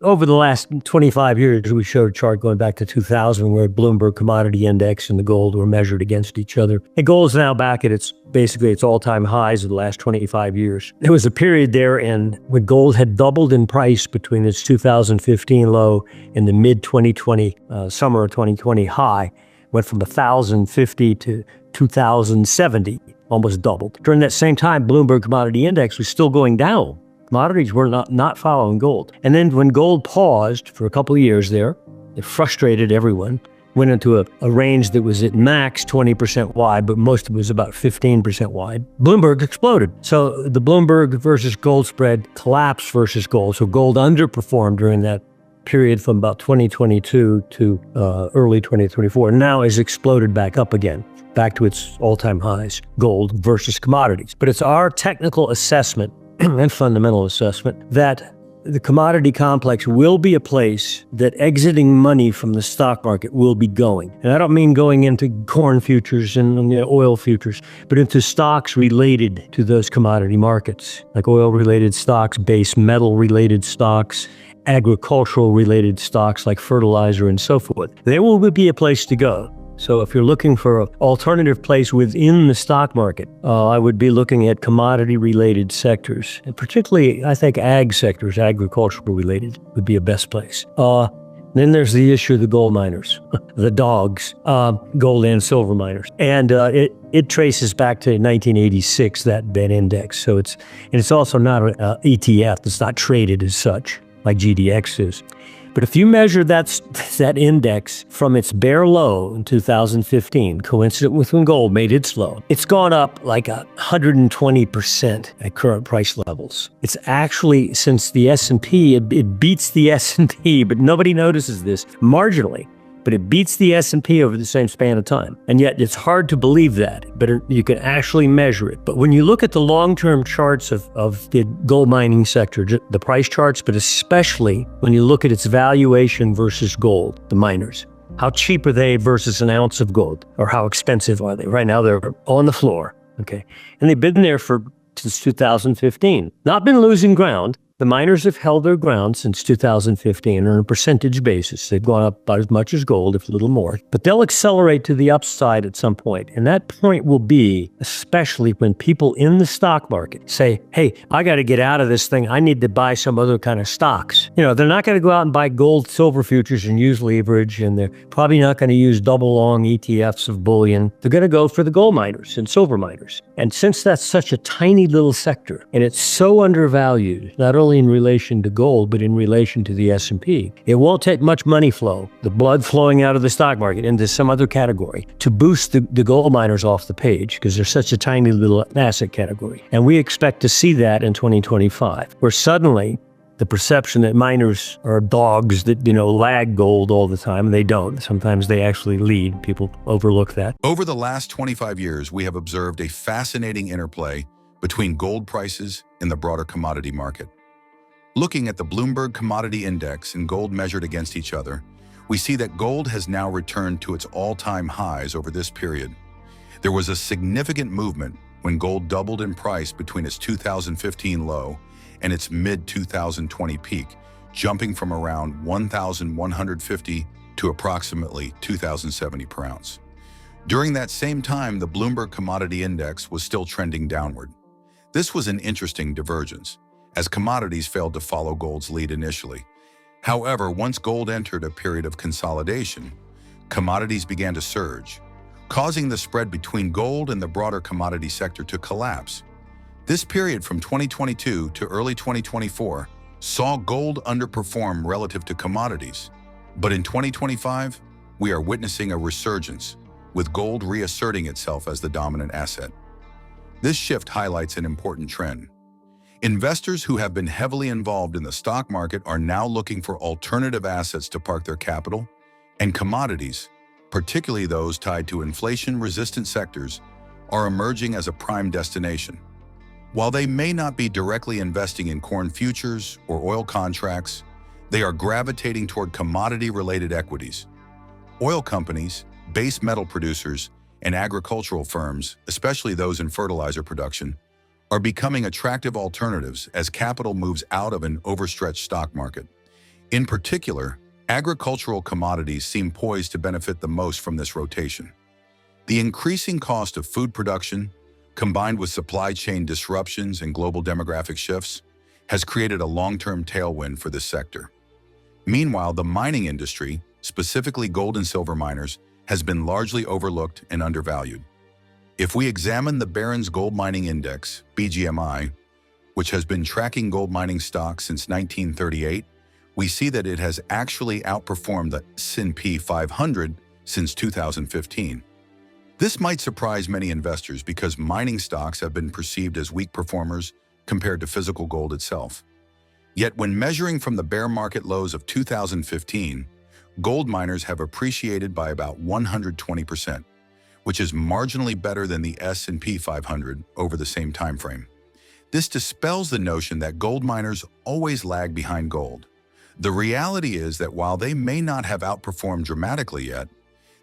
over the last 25 years, we showed a chart going back to 2000 where Bloomberg Commodity Index and the gold were measured against each other. And gold is now back at its all-time highs of the last 25 years. There was a period there when gold had doubled in price between its 2015 low and the mid-2020, summer of 2020 high. Went from 1,050 to 2,070, almost doubled. During that same time, Bloomberg Commodity Index was still going down. Commodities were not following gold. And then when gold paused for a couple of years there, it frustrated everyone, went into a range that was at max 20% wide, but most of it was about 15% wide. Bloomberg exploded. So the Bloomberg versus gold spread collapsed versus gold. So gold underperformed during that period from about 2022 to early 2024. Now has exploded back up again, back to its all-time highs, gold versus commodities. But it's our technical assessment and fundamental assessment that the commodity complex will be a place that exiting money from the stock market will be going. And I don't mean going into corn futures and oil futures, but into stocks related to those commodity markets, like oil-related stocks, base metal-related stocks, agricultural-related stocks like fertilizer and so forth. There will be a place to go. So if you're looking for an alternative place within the stock market, I would be looking at commodity-related sectors, and particularly, I think, ag sectors, agricultural-related, would be a best place. Then there's the issue of the gold miners, the dogs, gold and silver miners. And it traces back to 1986, that index. So it's also not an ETF. It's not traded as such, like GDX is. But if you measure that index from its bare low in 2015, coincident with when gold made its low, it's gone up like 120% at current price levels. It's actually, since the S&P, it beats the S&P, but nobody notices this marginally. But it beats the S&P over the same span of time. And yet it's hard to believe that, but you can actually measure it. But when you look at the long-term charts of the gold mining sector, the price charts, but especially when you look at its valuation versus gold, the miners, how cheap are they versus an ounce of gold? Or how expensive are they? Right now they're on the floor, okay? And they've been there since 2015. Not been losing ground. The miners have held their ground since 2015 on a percentage basis. They've gone up about as much as gold, if a little more. But they'll accelerate to the upside at some point. And that point will be, especially when people in the stock market say, hey, I got to get out of this thing. I need to buy some other kind of stocks. They're not going to go out and buy gold, silver futures and use leverage. And they're probably not going to use double long ETFs of bullion. They're going to go for the gold miners and silver miners. And since that's such a tiny little sector and it's so undervalued, not only in relation to gold, but in relation to the S&P, it won't take much money flow, the blood flowing out of the stock market into some other category to boost the gold miners off the page because they're such a tiny little asset category. And we expect to see that in 2025, where suddenly the perception that miners are dogs that, lag gold all the time, and they don't. Sometimes they actually lead. People overlook that. Over the last 25 years, we have observed a fascinating interplay between gold prices and the broader commodity market. Looking at the Bloomberg Commodity Index and gold measured against each other, we see that gold has now returned to its all-time highs over this period. There was a significant movement when gold doubled in price between its 2015 low and its mid-2020 peak, jumping from around 1,150 to approximately 2,070 per ounce. During that same time, the Bloomberg Commodity Index was still trending downward. This was an interesting divergence, as commodities failed to follow gold's lead initially. However, once gold entered a period of consolidation, commodities began to surge, causing the spread between gold and the broader commodity sector to collapse. This period from 2022 to early 2024 saw gold underperform relative to commodities. But in 2025, we are witnessing a resurgence, with gold reasserting itself as the dominant asset. This shift highlights an important trend. Investors who have been heavily involved in the stock market are now looking for alternative assets to park their capital, and commodities, particularly those tied to inflation-resistant sectors, are emerging as a prime destination. While they may not be directly investing in corn futures or oil contracts, they are gravitating toward commodity-related equities. Oil companies, base metal producers, and agricultural firms, especially those in fertilizer production, are becoming attractive alternatives as capital moves out of an overstretched stock market. In particular, agricultural commodities seem poised to benefit the most from this rotation. The increasing cost of food production, combined with supply chain disruptions and global demographic shifts, has created a long-term tailwind for this sector. Meanwhile, the mining industry, specifically gold and silver miners, has been largely overlooked and undervalued. If we examine the Barron's Gold Mining Index, BGMI, which has been tracking gold mining stocks since 1938, we see that it has actually outperformed the S&P 500 since 2015. This might surprise many investors because mining stocks have been perceived as weak performers compared to physical gold itself. Yet when measuring from the bear market lows of 2015, gold miners have appreciated by about 120%, which is marginally better than the S&P 500 over the same time frame. This dispels the notion that gold miners always lag behind gold. The reality is that while they may not have outperformed dramatically yet,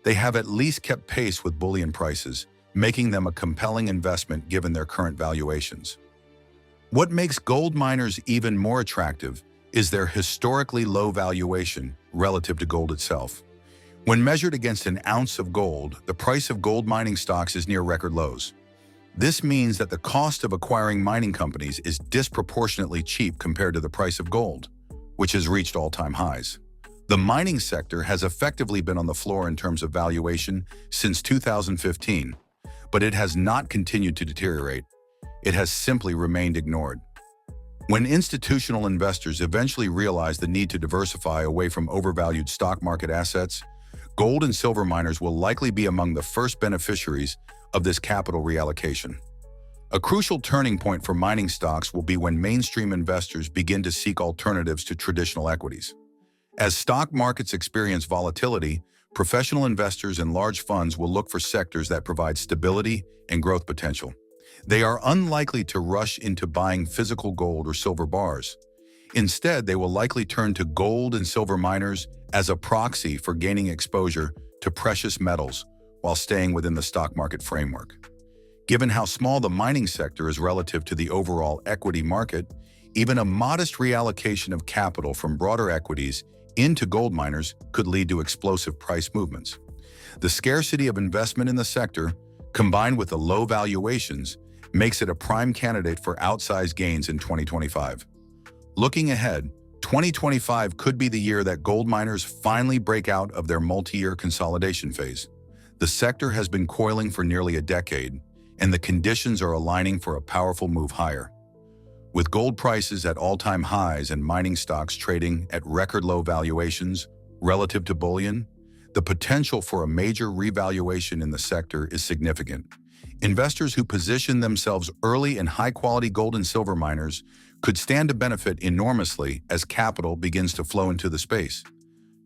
they have at least kept pace with bullion prices, making them a compelling investment given their current valuations. What makes gold miners even more attractive is their historically low valuation relative to gold itself. When measured against an ounce of gold, the price of gold mining stocks is near record lows. This means that the cost of acquiring mining companies is disproportionately cheap compared to the price of gold, which has reached all-time highs. The mining sector has effectively been on the floor in terms of valuation since 2015, but it has not continued to deteriorate. It has simply remained ignored. When institutional investors eventually realize the need to diversify away from overvalued stock market assets, gold and silver miners will likely be among the first beneficiaries of this capital reallocation. A crucial turning point for mining stocks will be when mainstream investors begin to seek alternatives to traditional equities. As stock markets experience volatility, professional investors and large funds will look for sectors that provide stability and growth potential. They are unlikely to rush into buying physical gold or silver bars. Instead, they will likely turn to gold and silver miners as a proxy for gaining exposure to precious metals while staying within the stock market framework. Given how small the mining sector is relative to the overall equity market, even a modest reallocation of capital from broader equities into gold miners could lead to explosive price movements. The scarcity of investment in the sector, combined with the low valuations, makes it a prime candidate for outsized gains in 2025. Looking ahead, 2025 could be the year that gold miners finally break out of their multi-year consolidation phase. The sector has been coiling for nearly a decade, and the conditions are aligning for a powerful move higher. With gold prices at all-time highs and mining stocks trading at record low valuations relative to bullion, the potential for a major revaluation in the sector is significant. Investors who position themselves early in high-quality gold and silver miners could stand to benefit enormously as capital begins to flow into the space.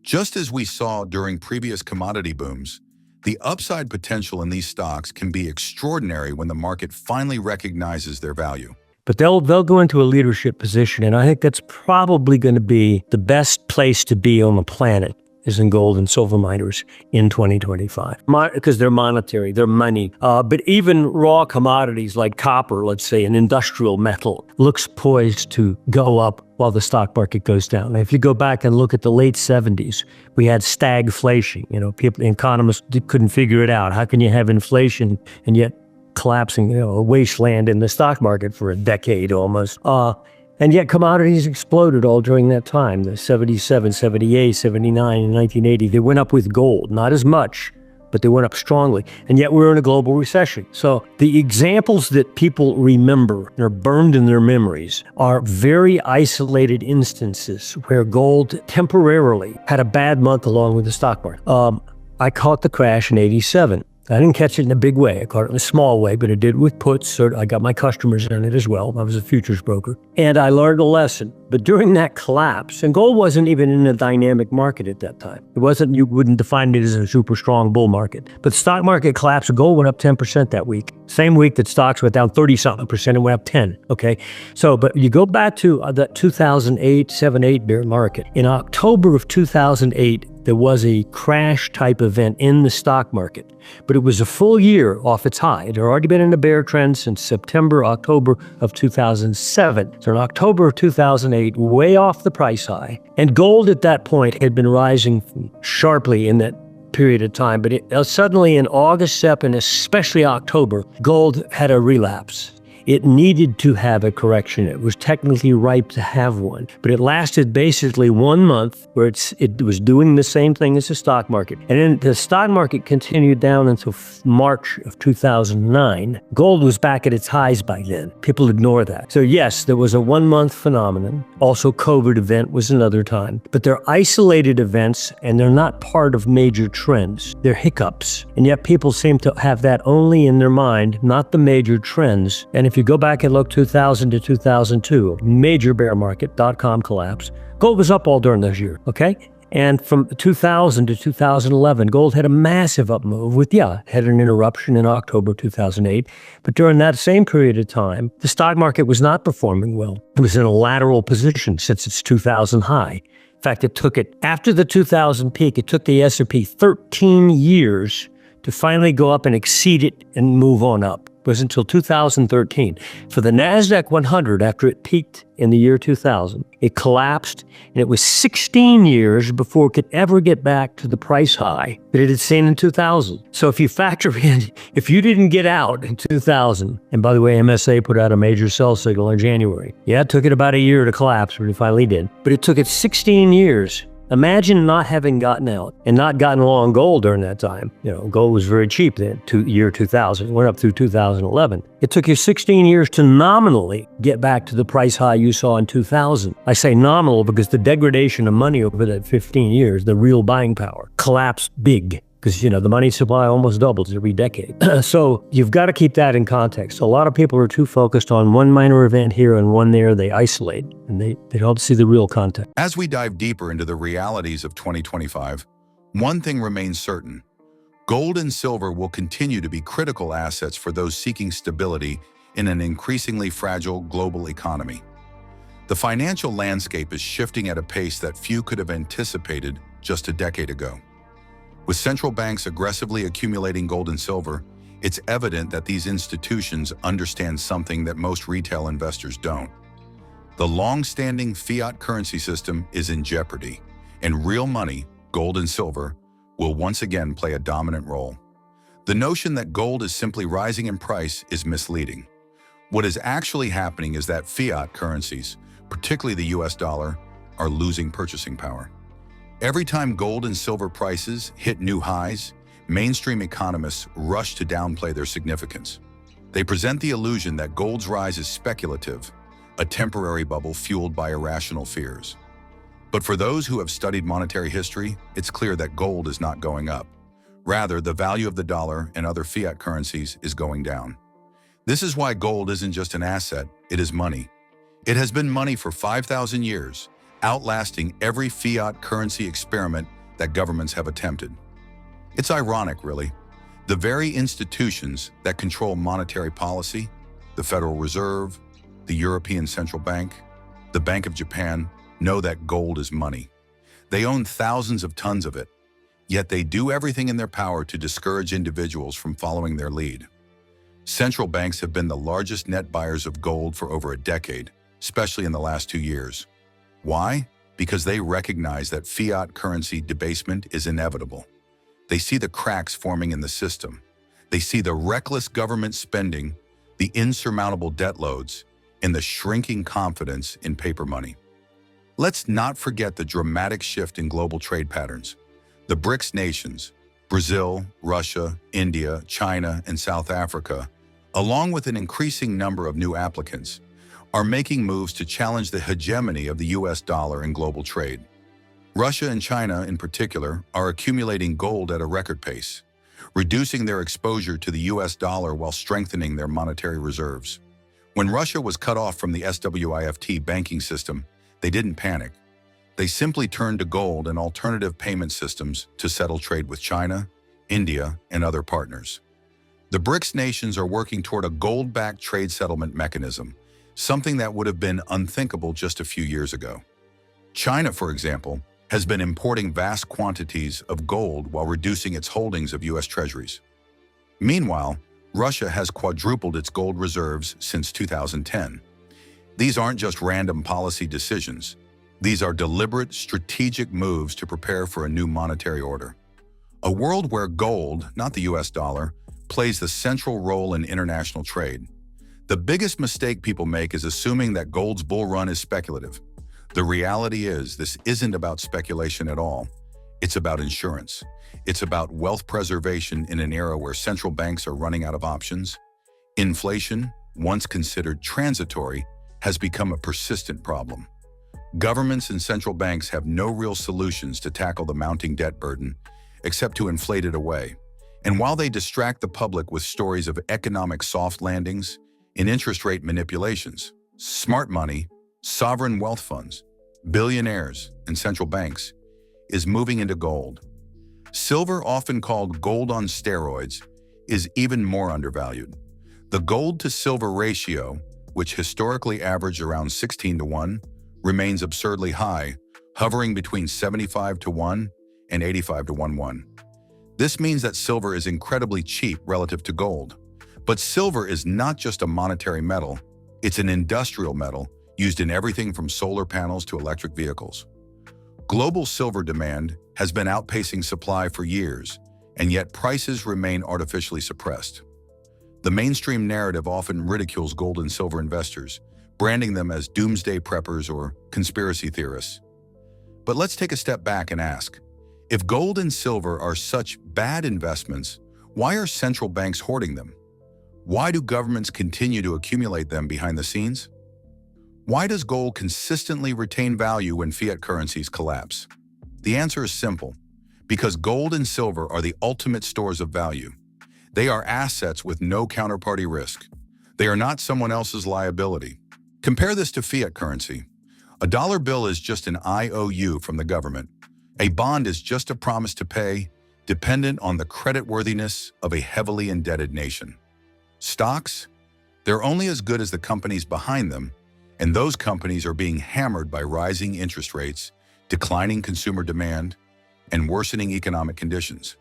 Just as we saw during previous commodity booms, the upside potential in these stocks can be extraordinary when the market finally recognizes their value. But they'll go into a leadership position, and I think that's probably going to be the best place to be on the planet, is in gold and silver miners in 2025. Because they're monetary, they're money. But even raw commodities like copper, let's say, an industrial metal, looks poised to go up while the stock market goes down. Now, if you go back and look at the late 70s, we had stagflation. Economists couldn't figure it out. How can you have inflation and yet collapsing, a wasteland in the stock market for a decade almost? And yet commodities exploded all during that time, the 77, 78, 79, and 1980. They went up with gold, not as much, but they went up strongly. And yet we're in a global recession. So the examples that people remember, they're burned in their memories, are very isolated instances where gold temporarily had a bad month along with the stock market. I caught the crash in 87. I didn't catch it in a big way. I caught it in a small way, but I did with puts. So I got my customers in it as well. I was a futures broker. And I learned a lesson. But during that collapse, and gold wasn't even in a dynamic market at that time. It wasn't, you wouldn't define it as a super strong bull market. But the stock market collapsed, gold went up 10% that week. Same week that stocks went down 30-something% and went up 10, okay? So, but you go back to the 2008, 7-8 bear market. In October of 2008, there was a crash type event in the stock market, but it was a full year off its high. It had already been in a bear trend since September, October of 2007. So in October of 2008, way off the price high. And gold at that point had been rising sharply in that period of time, but suddenly in August, September, and especially October, gold had a relapse. It needed to have a correction. It was technically ripe to have one, but it lasted basically 1 month where it was doing the same thing as the stock market. And then the stock market continued down until March of 2009. Gold was back at its highs by then. People ignore that. So yes, there was a 1 month phenomenon. Also, COVID event was another time, but they're isolated events and they're not part of major trends. They're hiccups. And yet people seem to have that only in their mind, not the major trends. And if you go back and look 2000 to 2002, major bear market, dot-com collapse, gold was up all during those years, okay? And from 2000 to 2011, gold had a massive up move had an interruption in October 2008. But during that same period of time, the stock market was not performing well. It was in a lateral position since its 2000 high. In fact, after the 2000 peak, it took the S&P 13 years to finally go up and exceed it and move on up. It was until 2013. For the NASDAQ 100, after it peaked in the year 2000, it collapsed, and it was 16 years before it could ever get back to the price high that it had seen in 2000. So if you factor in, if you didn't get out in 2000, and by the way, MSA put out a major sell signal in January. Yeah, it took it about a year to collapse, but it finally did. But it took it 16 years. Imagine not having gotten out and not gotten long gold during that time. Gold was very cheap then, year 2000. It went up through 2011. It took you 16 years to nominally get back to the price high you saw in 2000. I say nominal because the degradation of money over that 15 years, the real buying power, collapsed big. Because, the money supply almost doubles every decade. So you've got to keep that in context. A lot of people are too focused on one minor event here and one there. They isolate, and they don't see the real context. As we dive deeper into the realities of 2025, one thing remains certain. Gold and silver will continue to be critical assets for those seeking stability in an increasingly fragile global economy. The financial landscape is shifting at a pace that few could have anticipated just a decade ago. With central banks aggressively accumulating gold and silver, it's evident that these institutions understand something that most retail investors don't. The long-standing fiat currency system is in jeopardy, and real money, gold and silver, will once again play a dominant role. The notion that gold is simply rising in price is misleading. What is actually happening is that fiat currencies, particularly the US dollar, are losing purchasing power. Every time gold and silver prices hit new highs, mainstream economists rush to downplay their significance. They present the illusion that gold's rise is speculative, a temporary bubble fueled by irrational fears. But for those who have studied monetary history, it's clear that gold is not going up. Rather, the value of the dollar and other fiat currencies is going down. This is why gold isn't just an asset, it is money. It has been money for 5,000 years, outlasting every fiat currency experiment that governments have attempted. It's ironic, really. The very institutions that control monetary policy, the Federal Reserve, the European Central Bank, the Bank of Japan, know that gold is money. They own thousands of tons of it, yet they do everything in their power to discourage individuals from following their lead. Central banks have been the largest net buyers of gold for over a decade, especially in the last 2 years. Why? Because they recognize that fiat currency debasement is inevitable. They see the cracks forming in the system. They see the reckless government spending, the insurmountable debt loads, and the shrinking confidence in paper money. Let's not forget the dramatic shift in global trade patterns. The BRICS nations, Brazil, Russia, India, China, and South Africa, along with an increasing number of new applicants, are making moves to challenge the hegemony of the US dollar in global trade. Russia and China, in particular, are accumulating gold at a record pace, reducing their exposure to the US dollar while strengthening their monetary reserves. When Russia was cut off from the SWIFT banking system, they didn't panic. They simply turned to gold and alternative payment systems to settle trade with China, India, and other partners. The BRICS nations are working toward a gold-backed trade settlement mechanism, something that would have been unthinkable just a few years ago. China, for example, has been importing vast quantities of gold while reducing its holdings of U.S. treasuries. Meanwhile, Russia has quadrupled its gold reserves since 2010. These aren't just random policy decisions. These are deliberate, strategic moves to prepare for a new monetary order. A world where gold, not the US dollar, plays the central role in international trade. The biggest mistake people make is assuming that gold's bull run is speculative. The reality is, this isn't about speculation at all. It's about insurance. It's about wealth preservation in an era where central banks are running out of options. Inflation, once considered transitory, has become a persistent problem. Governments and central banks have no real solutions to tackle the mounting debt burden, except to inflate it away. And while they distract the public with stories of economic soft landings and interest rate manipulations, smart money, sovereign wealth funds, billionaires, and central banks is moving into gold. Silver, often called gold on steroids, is even more undervalued. The gold-to-silver ratio, which historically averaged around 16-1, remains absurdly high, hovering between 75-1 and 85-1. This means that silver is incredibly cheap relative to gold. But silver is not just a monetary metal, it's an industrial metal used in everything from solar panels to electric vehicles. Global silver demand has been outpacing supply for years, and yet prices remain artificially suppressed. The mainstream narrative often ridicules gold and silver investors, branding them as doomsday preppers or conspiracy theorists. But let's take a step back and ask, if gold and silver are such bad investments, why are central banks hoarding them? Why do governments continue to accumulate them behind the scenes? Why does gold consistently retain value when fiat currencies collapse? The answer is simple: because gold and silver are the ultimate stores of value. They are assets with no counterparty risk. They are not someone else's liability. Compare this to fiat currency. A dollar bill is just an IOU from the government. A bond is just a promise to pay, dependent on the creditworthiness of a heavily indebted nation. Stocks? They're only as good as the companies behind them, and those companies are being hammered by rising interest rates, declining consumer demand, and worsening economic conditions.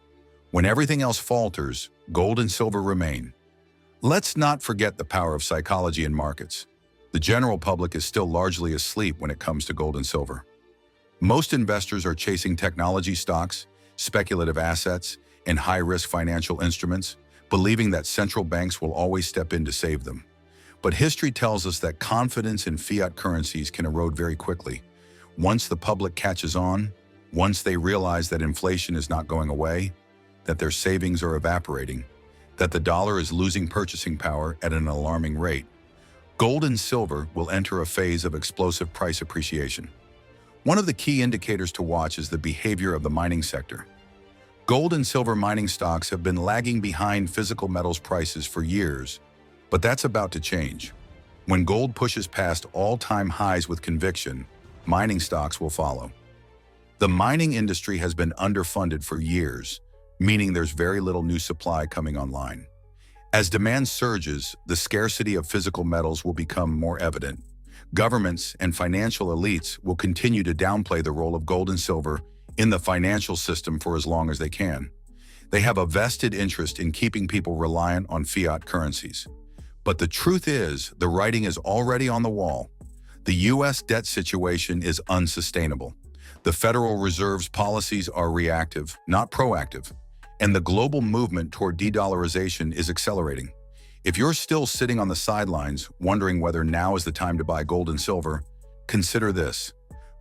When everything else falters, gold and silver remain. Let's not forget the power of psychology in markets. The general public is still largely asleep when it comes to gold and silver. Most investors are chasing technology stocks, speculative assets, and high-risk financial instruments, believing that central banks will always step in to save them. But history tells us that confidence in fiat currencies can erode very quickly. Once the public catches on, once they realize that inflation is not going away, that their savings are evaporating, that the dollar is losing purchasing power at an alarming rate, gold and silver will enter a phase of explosive price appreciation. One of the key indicators to watch is the behavior of the mining sector. Gold and silver mining stocks have been lagging behind physical metals prices for years, but that's about to change. When gold pushes past all-time highs with conviction, mining stocks will follow. The mining industry has been underfunded for years, meaning there's very little new supply coming online. As demand surges, the scarcity of physical metals will become more evident. Governments and financial elites will continue to downplay the role of gold and silver in the financial system for as long as they can. They have a vested interest in keeping people reliant on fiat currencies. But the truth is, the writing is already on the wall. The U.S. debt situation is unsustainable. The Federal Reserve's policies are reactive, not proactive, and the global movement toward de-dollarization is accelerating. If you're still sitting on the sidelines, wondering whether now is the time to buy gold and silver, consider this.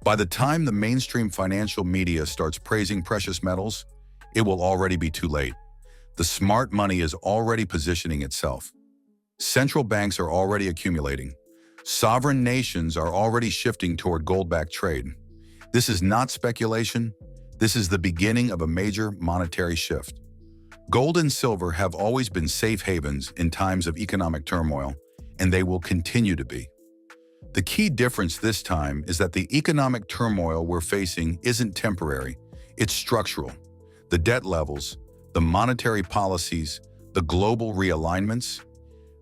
By the time the mainstream financial media starts praising precious metals, it will already be too late. The smart money is already positioning itself. Central banks are already accumulating. Sovereign nations are already shifting toward gold-backed trade. This is not speculation. This is the beginning of a major monetary shift. Gold and silver have always been safe havens in times of economic turmoil, and they will continue to be. The key difference this time is that the economic turmoil we're facing isn't temporary, it's structural. The debt levels, the monetary policies, the global realignments,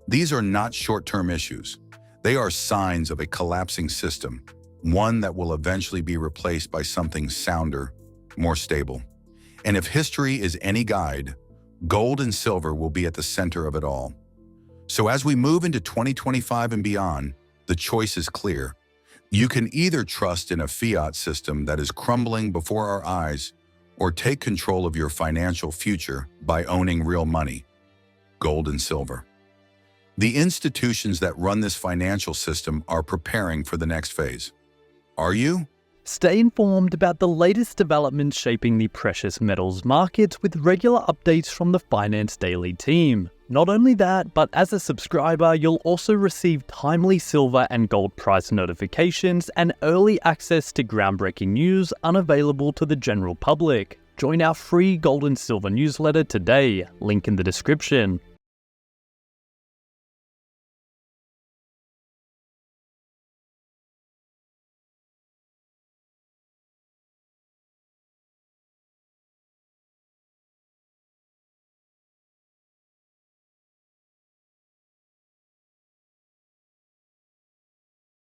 these are not short-term issues. They are signs of a collapsing system. one that will eventually be replaced by something sounder, more stable. And if history is any guide, gold and silver will be at the center of it all. So as we move into 2025 and beyond, the choice is clear. You can either trust in a fiat system that is crumbling before our eyes, or take control of your financial future by owning real money, gold and silver. The institutions that run this financial system are preparing for the next phase. Are you? Stay informed about the latest developments shaping the precious metals markets with regular updates from the Finance Daily team. Not only that, but as a subscriber, you'll also receive timely silver and gold price notifications and early access to groundbreaking news unavailable to the general public. Join our free gold and silver newsletter today, link in the description.